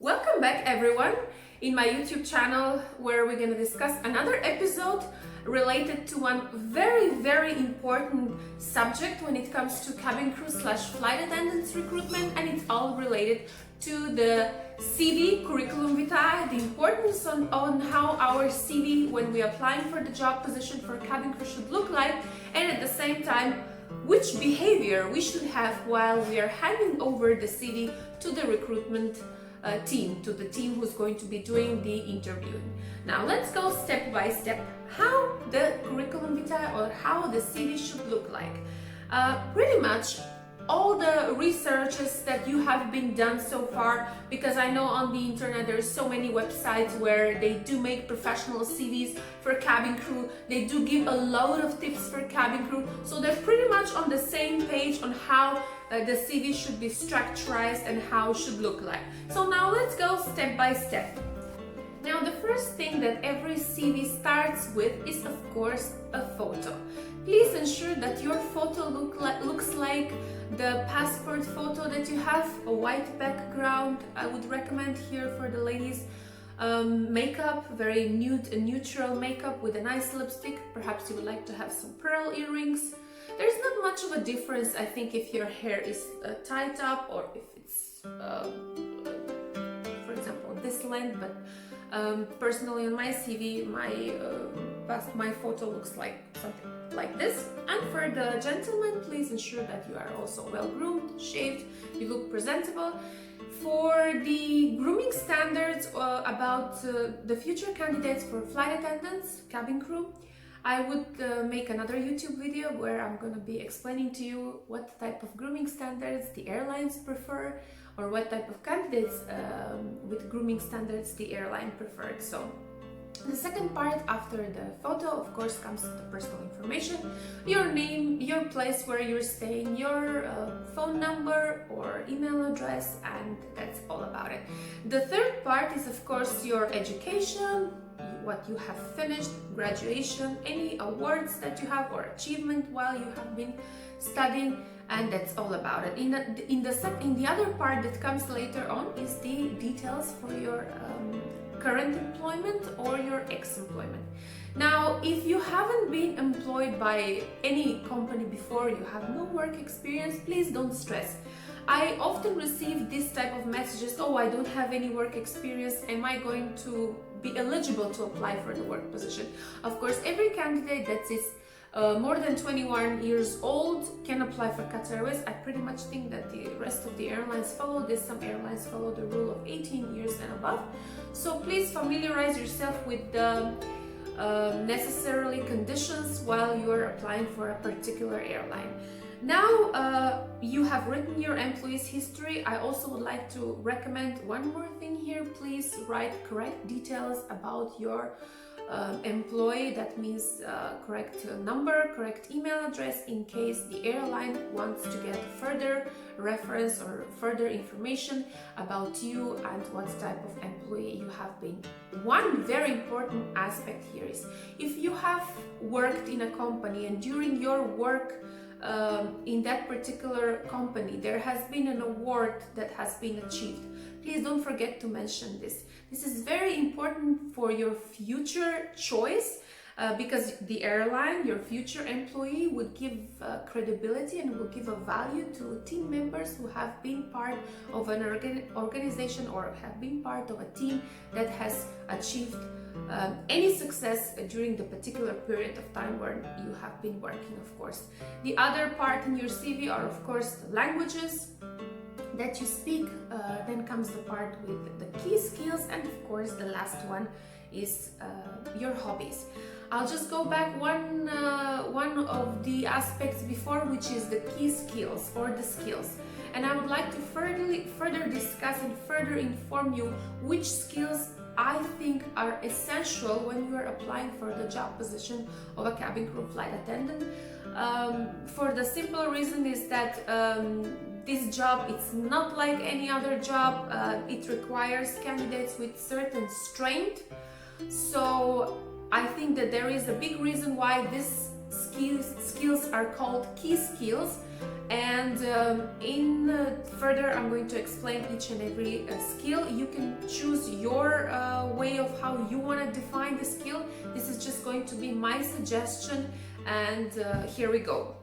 Welcome back everyone in my YouTube channel where we're going to discuss another episode related to one very important subject when it comes to cabin crew / flight attendants recruitment, and it's all related to the CV, Curriculum Vitae, the importance on how our CV when we're applying for the job position for cabin crew should look like, and at the same time which behavior we should have while we are handing over the CV to the recruitment team, to the team who's going to be doing the interviewing. Now let's go step by step how the curriculum vitae or how the CV should look like. Pretty much all the researches that you have been done so far, because I know on the internet there's so many websites where they do make professional CVs for cabin crew, they do give a load of tips for cabin crew, so they're pretty much on the same page on how the CV should be structured and how it should look like. So now let's go step by step. Now the first thing that every CV starts with is of course a photo. Please ensure that your photo looks like the passport photo that you have, a white background. I would recommend here for the ladies makeup, very nude and neutral makeup with a nice lipstick. Perhaps you would like to have some pearl earrings. There's not much of a difference, I think, if your hair is tied up or if it's for example this length, but personally on my CV my photo looks like something like this. And for the gentlemen, please ensure that you are also well groomed, shaved, you look presentable. For the grooming standards about the future candidates for flight attendants, cabin crew, I would make another YouTube video where I'm going to be explaining to you what type of grooming standards the airlines prefer, or what type of candidates with grooming standards the airline preferred. So the second part after the photo, of course, comes the personal information, your name, your place where you're staying, your phone number or email address, and that's all about it. The third part is of course your education, what you have finished, graduation, any awards that you have or achievement while you have been studying, and that's all about it. In the other part that comes later on is the details for your current employment or your ex-employment. Now, if you haven't been employed by any company before, you have no work experience, please don't stress. I often receive this type of messages: oh, I don't have any work experience, am I going to be eligible to apply for the work position? Of course, every candidate that is more than 21 years old can apply for Qatar Airways. I pretty much think that the rest of the airlines follow this. Some airlines follow the rule of 18 years and above. So please familiarize yourself with the necessary conditions while you are applying for a particular airline. Now you have written your employee's history. I also would like to recommend one more thing here. Please write correct details about your employee. That means correct number, correct email address, in case the airline wants to get further reference or further information about you and what type of employee you have been. One very important aspect here is if you have worked in a company and during your work in that particular company there has been an award that has been achieved, please don't forget to mention this. This is very important for your future choice because the airline, your future employee, would give credibility and will give a value to team members who have been part of an organization or have been part of a team that has achieved any success during the particular period of time where you have been working, of course. The other part in your CV are, of course, the languages that you speak. Then comes the part with the key skills, and of course the last one is your hobbies. I'll just go back one of the aspects before, which is the key skills or the skills, and I would like to further discuss and further inform you which skills I think are essential when you are applying for the job position of a cabin crew flight attendant. For the simple reason is that this job, it's not like any other job. It requires candidates with certain strength. So I think that there is a big reason why these skills are called key skills, and further I'm going to explain each and every skill. You can choose your way of how you want to define the skill. This is just going to be my suggestion, and here we go.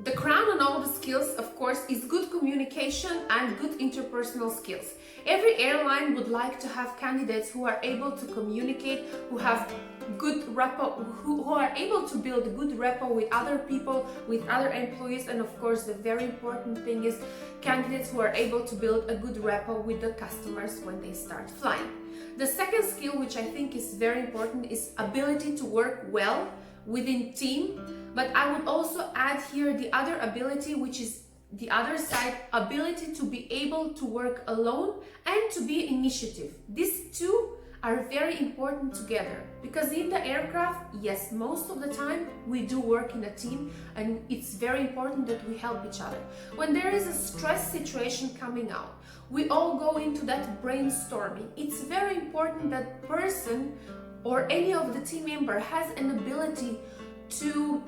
The crown on all the skills, of course, is good communication and good interpersonal skills. Every airline would like to have candidates who are able to communicate, who have good rapport, who are able to build a good rapport with other people, with other employees, and of course the very important thing is candidates who are able to build a good rapport with the customers when they start flying. The second skill, which I think is very important, is ability to work well within team, but I would also add here the other ability, which is the other side, ability to be able to work alone and to be initiative. These two are very important together, because in the aircraft, yes, most of the time we do work in a team, and it's very important that we help each other. When there is a stress situation coming out, we all go into that brainstorming. It's very important that person or any of the team member has an ability to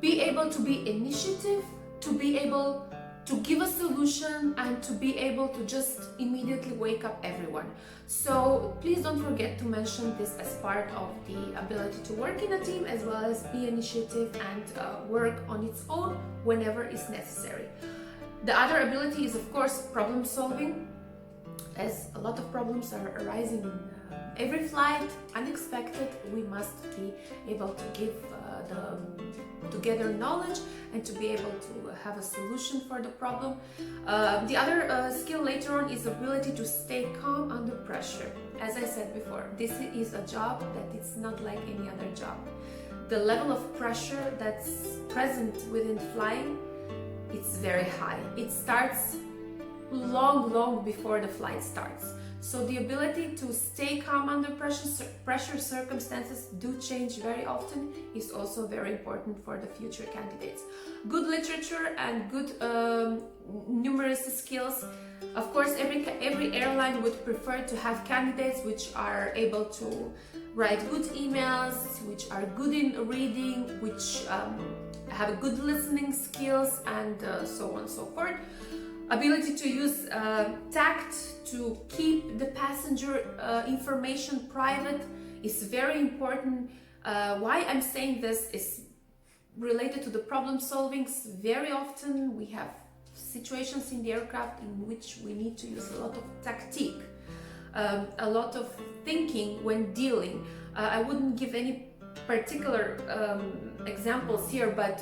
be able to be initiative, to be able to give a solution, and to be able to just immediately wake up everyone. So please don't forget to mention this as part of the ability to work in a team, as well as be initiative and work on its own whenever is necessary. The other ability is, of course, problem solving, as a lot of problems are arising in every flight, unexpected. We must be able to give to gather knowledge and to be able to have a solution for the problem. The other skill later on is ability to stay calm under pressure. As I said before, this is a job that it's not like any other job. The level of pressure that's present within flying, it's very high. It starts long before the flight starts. So the ability to stay calm under pressure circumstances do change very often, is also very important for the future candidates. Good literature and good numerous skills. Of course, every airline would prefer to have candidates which are able to write good emails, which are good in reading, which have good listening skills, and so on and so forth. Ability to use tact to keep the passenger information private is very important. Why I'm saying this is related to the problem solving. Very often we have situations in the aircraft in which we need to use a lot of tactique, a lot of thinking when dealing. I wouldn't give any particular examples here, but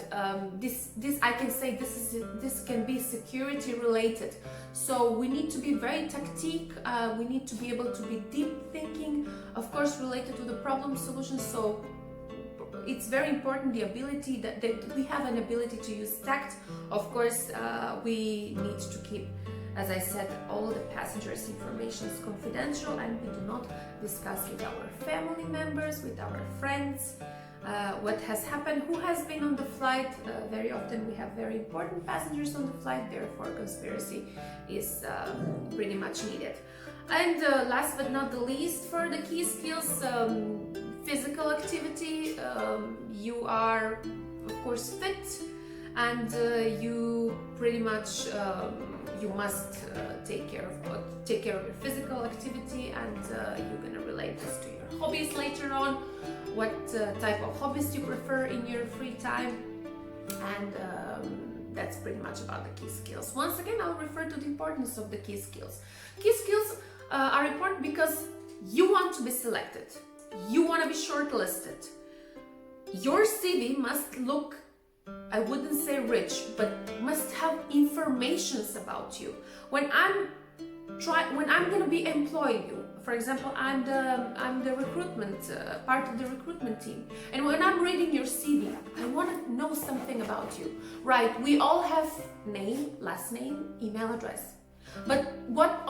this I can say this can be security related. So we need to be very tactique. We need to be able to be deep thinking, of course, related to the problem solution. So it's very important the ability that we have an ability to use tact. Of course, we need to keep, as I said, all the passengers' information is confidential, and we do not discuss with our family members, with our friends, what has happened, who has been on the flight. Very often we have very important passengers on the flight, therefore conspiracy is pretty much needed. And last but not the least, for the key skills, physical activity. You are, of course, fit, and you pretty much you must take care of your physical activity, and you're gonna relate this to your hobbies later on. What type of hobbies you prefer in your free time, and that's pretty much about the key skills. Once again, I'll refer to the importance of the key skills. Key skills are important because you want to be selected, you want to be shortlisted. Your CV must look, I wouldn't say rich, but must have informations about you. When I'm going to be employing you, for example, I'm the recruitment part of the recruitment team, and when I'm reading your CV, I want to know something about you. Right? We all have name, last name, email address. But what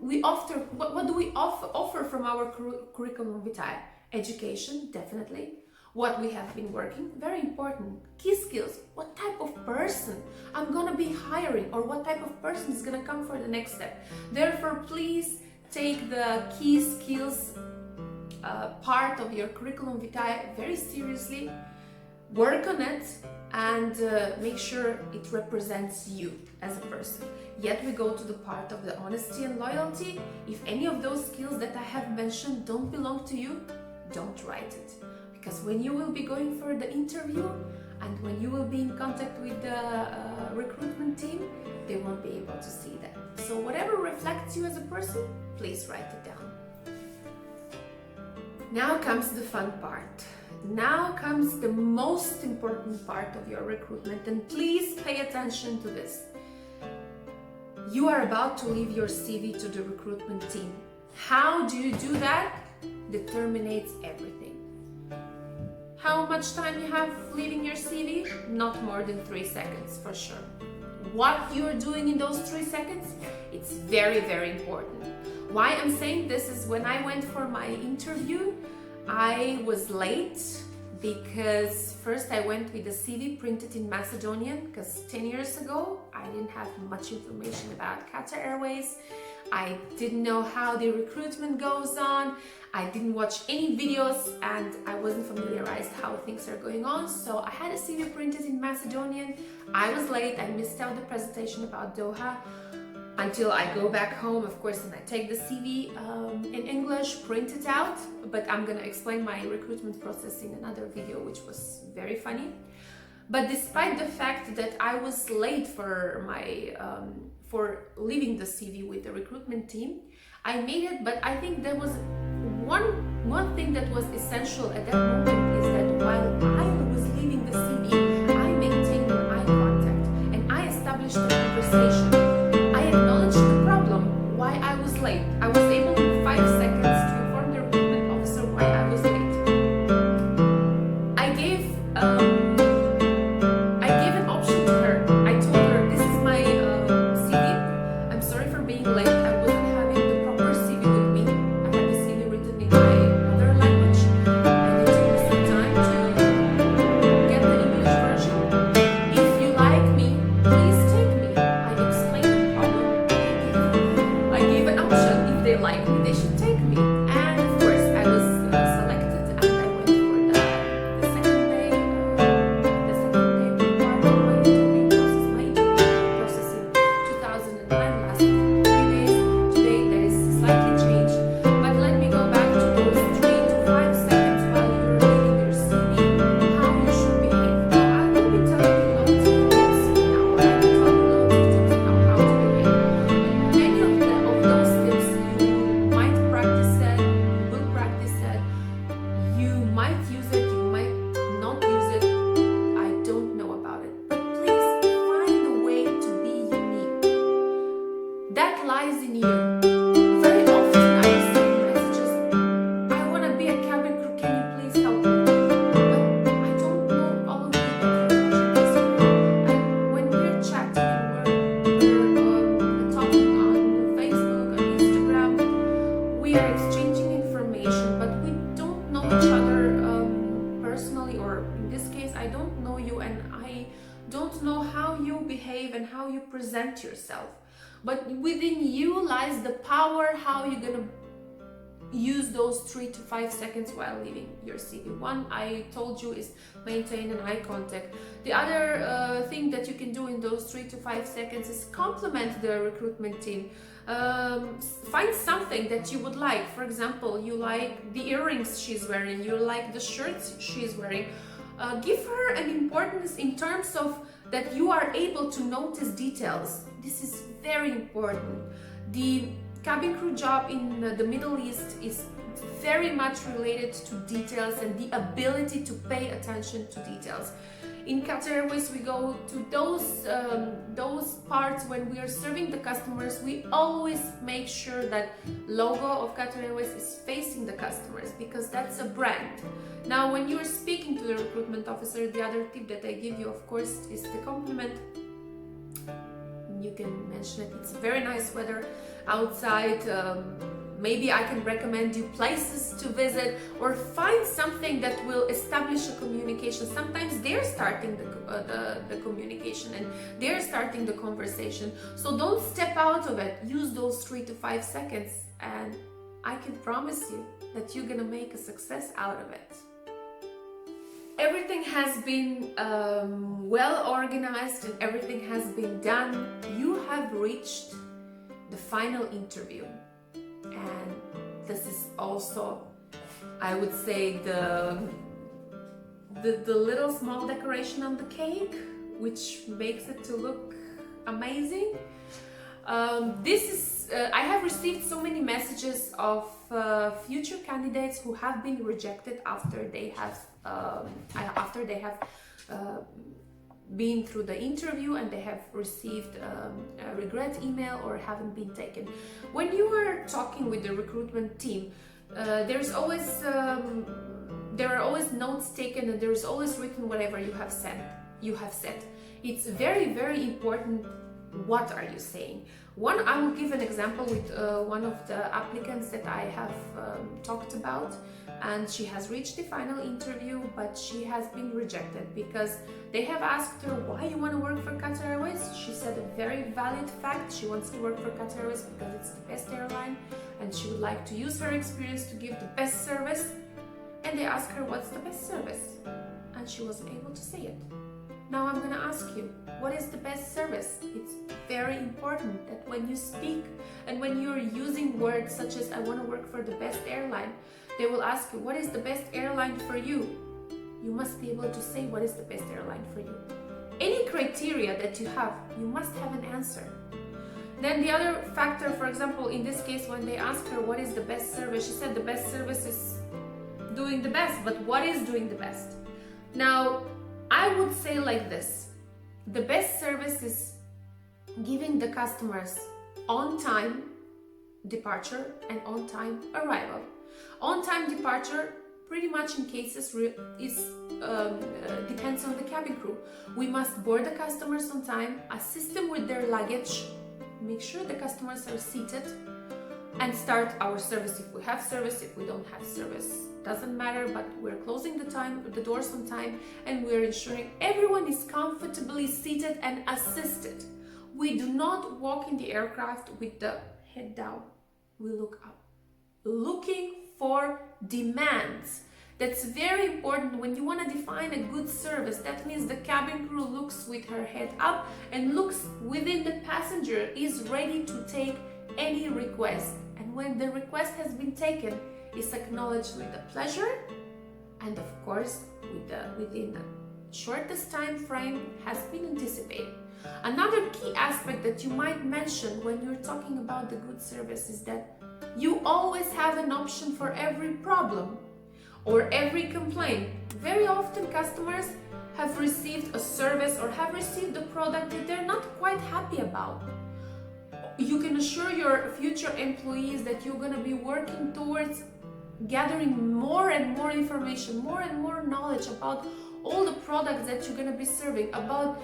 do we offer from our curriculum vitae? Education, definitely. What we have been working, very important. Key skills, what type of person I'm gonna be hiring, or what type of person is gonna come for the next step. Therefore, please take the key skills part of your curriculum vitae very seriously. Work on it and make sure it represents you as a person. Yet we go to the part of the honesty and loyalty. If any of those skills that I have mentioned don't belong to you, don't write it. Because when you will be going for the interview and when you will be in contact with the recruitment team, they won't be able to see that. So whatever reflects you as a person, please write it down. Now comes the fun part. Now comes the most important part of your recruitment, and please pay attention to this. You are about to leave your CV to the recruitment team. How do you do that? Determines everything. How much time you have leaving your CV? Not more than 3 seconds for sure. What you're doing in those 3 seconds? It's very, very important. Why I'm saying this is when I went for my interview, I was late because first I went with the CV printed in Macedonian, because 10 years ago I didn't have much information about Qatar Airways. I didn't know how the recruitment goes on. I didn't watch any videos and I wasn't familiarized how things are going on. So I had a CV printed in Macedonian. I was late. I missed out the presentation about Doha until I go back home, of course, and I take the CV in English, print it out. But I'm gonna explain my recruitment process in another video, which was very funny. But despite the fact that I was late for my for leaving the CV with the recruitment team, I made it. But I think there was one thing that was essential at that moment is that while I was leaving the CV, I maintained an eye contact and I established a conversation. I acknowledged the problem, why I was late. I was able in 5 seconds to inform the recruitment officer why I was late. I gave an option to her. I told her, this is my CV. I'm sorry for being late. I wasn't having the proper CV with me. I had the CV written in my mother language, and it took me some time to get the English version. If you like me, please take me. I explained the problem. I gave an option. If they like me, they should take me. And of course, I was selected, and I went for the second day. Part of my interview process. My interview process in 2009 lasted 3 days. Today there is slightly changed. But let me go back to those 3 to 5 seconds while you're reading your CV, how you should behave. Now, I will be telling you loads of tips now. I will tell you loads of tips now how to behave. Many of those tips you might practice it, you will practice it, you might use it, you might not use it. I don't know about it. But please find a way to be unique. That lies in you. Very often I receive messages, I want to be a cabin crew, can you please help me? But I don't know all of you that are watching this video. And when we're chatting and we're talking on Facebook, on Instagram, we are exchanging information, but we don't know each other personally, or in this case, I don't know you and I don't know how you behave and how you present yourself. But within you lies the power how you're gonna use those 3 to 5 seconds while leaving your CV. One I told you is maintain an eye contact. The other thing that you can do in those 3 to 5 seconds is compliment the recruitment team. Find something that you would like. For example, you like the earrings she's wearing, you like the shirts she's wearing. Give her an importance in terms of that you are able to notice details. This is very important. The cabin crew job in the Middle East is very much related to details and the ability to pay attention to details. In Qatar Airways, we go to those parts when we are serving the customers. We always make sure that logo of Qatar Airways is facing the customers, because that's a brand. Now, when you are speaking to the recruitment officer, the other tip that I give you, of course, is the compliment. You can mention it. It's very nice weather outside. Maybe I can recommend you places to visit, or find something that will establish a communication. Sometimes they're starting the communication and they're starting the conversation. So don't step out of it. Use those 3 to 5 seconds, and I can promise you that you're gonna make a success out of it. everything has been well organized and everything has been done, you have reached the final interview. And this is also, I would say, the little small decoration on the cake, which makes it to look amazing. I have received so many messages of future candidates who have been rejected after they have been through the interview and they have received a regret email or haven't been taken. When you are talking with the recruitment team, there are always notes taken, and there is always written whatever you have said. It's very, very important. What are you saying? I will give an example with one of the applicants that I have talked about, and she has reached the final interview, but she has been rejected because they have asked her, why you want to work for Qatar Airways? She said a very valid fact. She wants to work for Qatar Airways because it's the best airline and she would like to use her experience to give the best service. And they asked her, what's the best service? And she wasn't able to say it. Now I'm going to ask you, what is the best service? It's very important that when you speak and when you're using words such as I want to work for the best airline, they will ask you, what is the best airline for you? You must be able to say what is the best airline for you. Any criteria that you have, you must have an answer. Then the other factor, for example, in this case, when they asked her what is the best service, she said the best service is doing the best, but what is doing the best? Now, I would say like this, the best service is giving the customers on-time departure and on-time arrival. On-time departure pretty much in cases depends on the cabin crew. We must board the customers on time, assist them with their luggage, make sure the customers are seated, and start our service if we have service. If we don't have service, doesn't matter, but we're closing the doors on time, and we're ensuring everyone is comfortably seated and assisted. We do not walk in the aircraft with the head down. We look up, looking for demands. That's very important. When you want to define a good service, that means the cabin crew looks with her head up and looks within the passenger, is ready to take any request. And when the request has been taken, is acknowledged with the pleasure, and of course within the shortest time frame has been anticipated. Another key aspect that you might mention when you're talking about the good service is that you always have an option for every problem or every complaint. Very often customers have received a service or have received a product that they're not quite happy about. You can assure your future employees that you're going to be working towards gathering more and more information, more and more knowledge about all the products that you're going to be serving, about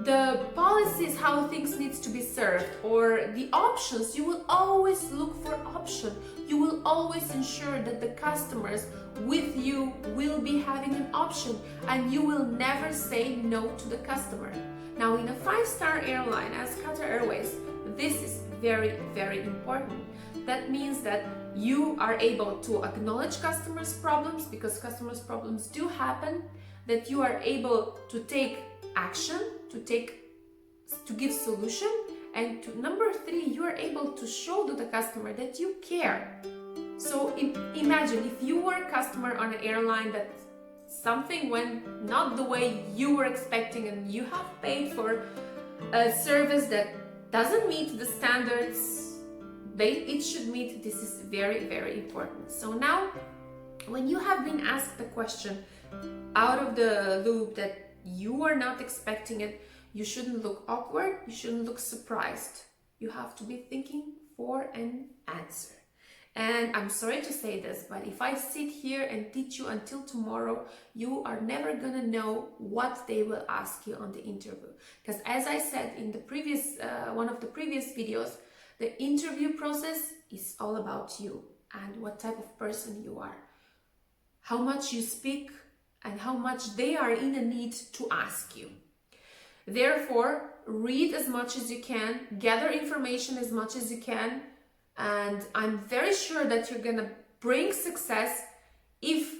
the policies, how things needs to be served, or the options. You will always look for option. You will always ensure that the customers with you will be having an option, and you will never say no to the customer. Now, in a 5-star airline as Qatar Airways, this is very, very important. That means that you are able to acknowledge customers' problems, because customers' problems do happen, that you are able to take action, to give solution, and number 3, you are able to show to the customer that you care. So imagine if you were a customer on an airline that something went not the way you were expecting, and you have paid for a service that doesn't meet the standards it should meet. This is very, very important. So now, when you have been asked the question out of the loop that you are not expecting it, you shouldn't look awkward, you shouldn't look surprised. You have to be thinking for an answer. And I'm sorry to say this, but if I sit here and teach you until tomorrow, you are never gonna know what they will ask you on the interview. Because as I said in the previous one of the previous videos, the interview process is all about you and what type of person you are, how much you speak, and how much they are in a need to ask you. Therefore, read as much as you can, gather information as much as you can, and I'm very sure that you're gonna bring success if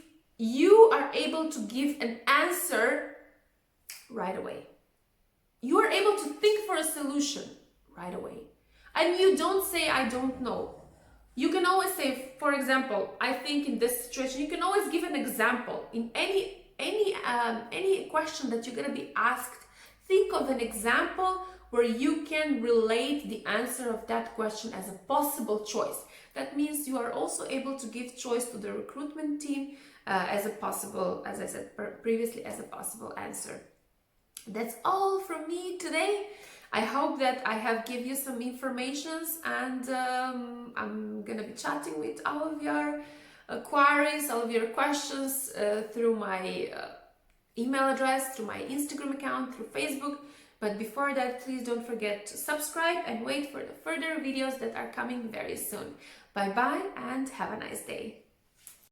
you are able to give an answer right away. You are able to think for a solution right away. And you don't say, I don't know. You can always say, for example, I think in this situation, you can always give an example. In any question that you're going to be asked, think of an example where you can relate the answer of that question as a possible choice. That means you are also able to give choice to the recruitment team as a possible, as I said previously, as a possible answer. That's all from me today. I hope that I have given you some informations, and I'm gonna be chatting with all of your queries, all of your questions through my email address, through my Instagram account, through Facebook. But before that, please don't forget to subscribe and wait for the further videos that are coming very soon. Bye bye and have a nice day.